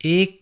1